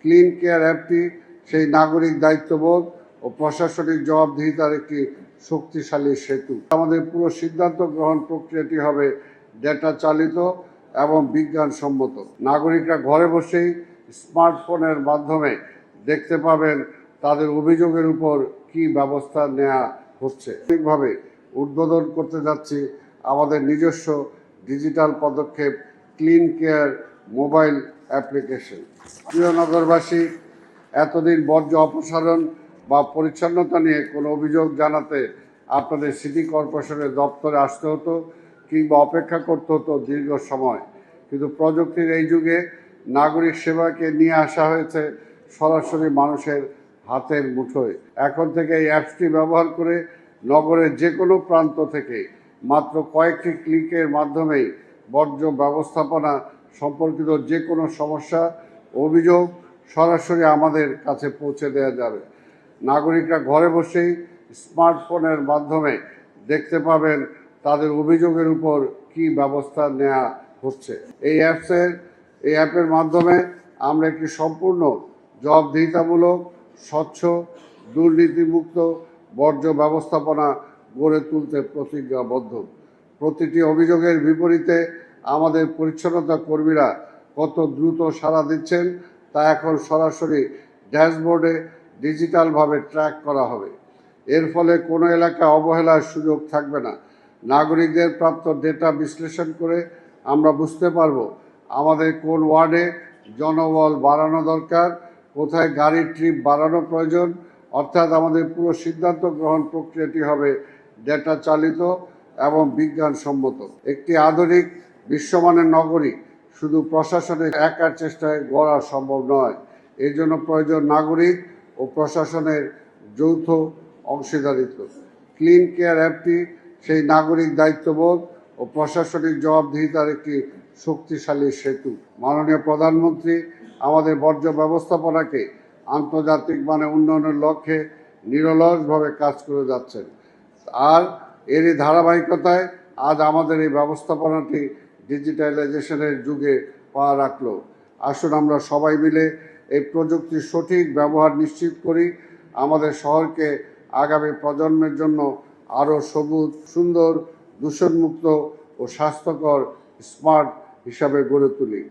Clean care অ্যাপটি সেই নাগরিক দায়িত্ববোধ ও প্রশাসনিক জবাবদিহিতার একটি শক্তিশালী সেতু। আমাদের পুরো সিদ্ধান্ত গ্রহণ প্রক্রিয়াটি হবে ডেটা চালিত এবং বিজ্ঞানসম্মত। নাগরিকরা ঘরে বসেই স্মার্টফোনের মাধ্যমে দেখতে পাবেন তাদের অভিযোগের উপর কি ব্যবস্থা নেওয়া হচ্ছে। ঠিকভাবে উদ্বোধন করতে যাচ্ছি আমাদের নিজস্ব ডিজিটাল পদক্ষেপ ক্লিন কেয়ার মোবাইল অ্যাপ্লিকেশন। প্রিয় নগরবাসী, এতদিন বর্জ্য অপসারণ বা পরিচ্ছন্নতা নিয়ে কোনো অভিযোগ জানাতে আপনাদের সিটি কর্পোরেশনের দপ্তরে আসতে হতো কিংবা অপেক্ষা করতে হতো দীর্ঘ সময়। কিন্তু প্রযুক্তির এই যুগে নাগরিক সেবাকে নিয়ে আসা হয়েছে সরাসরি মানুষের হাতের মুঠোয়। এখন থেকে এই অ্যাপসটি ব্যবহার করে নগরের যে কোনো প্রান্ত থেকে মাত্র কয়েকটি ক্লিকের মাধ্যমেই বর্জ্য ব্যবস্থাপনা সম্পর্কিত যে কোনো সমস্যা অভিযোগ সরাসরি আমাদের কাছে পৌঁছে দেওয়া যাবে। নাগরিকরা ঘরে বসেই স্মার্টফোনের মাধ্যমে দেখতে পাবেন তাদের অভিযোগের উপর কি ব্যবস্থা নেওয়া হচ্ছে। এই অ্যাপের মাধ্যমে আমরা একটি সম্পূর্ণ জবাবদিহিতামূলক, স্বচ্ছ, দুর্নীতিমুক্ত বর্জ্য ব্যবস্থাপনা গড়ে তুলতে প্রতিজ্ঞাবদ্ধ। প্রতিটি অভিযোগের বিপরীতে আমাদের পরিচ্ছন্নতা কর্মীরা কত দ্রুত সাড়া দিচ্ছেন তা এখন সরাসরি ড্যাশবোর্ডে ডিজিটালভাবে ট্র্যাক করা হবে। এর ফলে কোনো এলাকায় অবহেলার সুযোগ থাকবে না। নাগরিকদের প্রাপ্ত ডেটা বিশ্লেষণ করে আমরা বুঝতে পারব আমাদের কোন ওয়ার্ডে জনবল বাড়ানো দরকার, কোথায় গাড়ির ট্রিপ বাড়ানো প্রয়োজন। অর্থাৎ আমাদের পুরো সিদ্ধান্ত গ্রহণ প্রক্রিয়াটি হবে ডেটা চালিত এবং বিজ্ঞানসম্মত। একটি আধুনিক বিশ্বমানের নগরী শুধু প্রশাসনের একার চেষ্টায় গড়া সম্ভব নয়। এর জন্য প্রয়োজন নাগরিক ও প্রশাসনের যৌথ অংশীদারিত্ব। ক্লিন কেয়ার অ্যাপটি সেই নাগরিক দায়িত্ববোধ ও প্রশাসনিক জবাবদিহিতার একটি শক্তিশালী সেতু। মাননীয় প্রধানমন্ত্রী আমাদের বর্জ্য ব্যবস্থাপনাকে আন্তর্জাতিক মানে উন্নয়নের লক্ষ্যে নিরলসভাবে কাজ করে যাচ্ছেন। আর এরই ধারাবাহিকতায় আজ আমাদের এই ব্যবস্থাপনাটি ডিজিটালাইজেশনের যুগে পা রাখল। আসুন আমরা সবাই মিলে এই প্রযুক্তির সঠিক ব্যবহার নিশ্চিত করি, আমাদের শহরকে আগামী প্রজন্মের জন্য আরও সবুজ, সুন্দর, দূষণমুক্ত ও স্বাস্থ্যকর স্মার্ট হিসাবে গড়ে তুলি।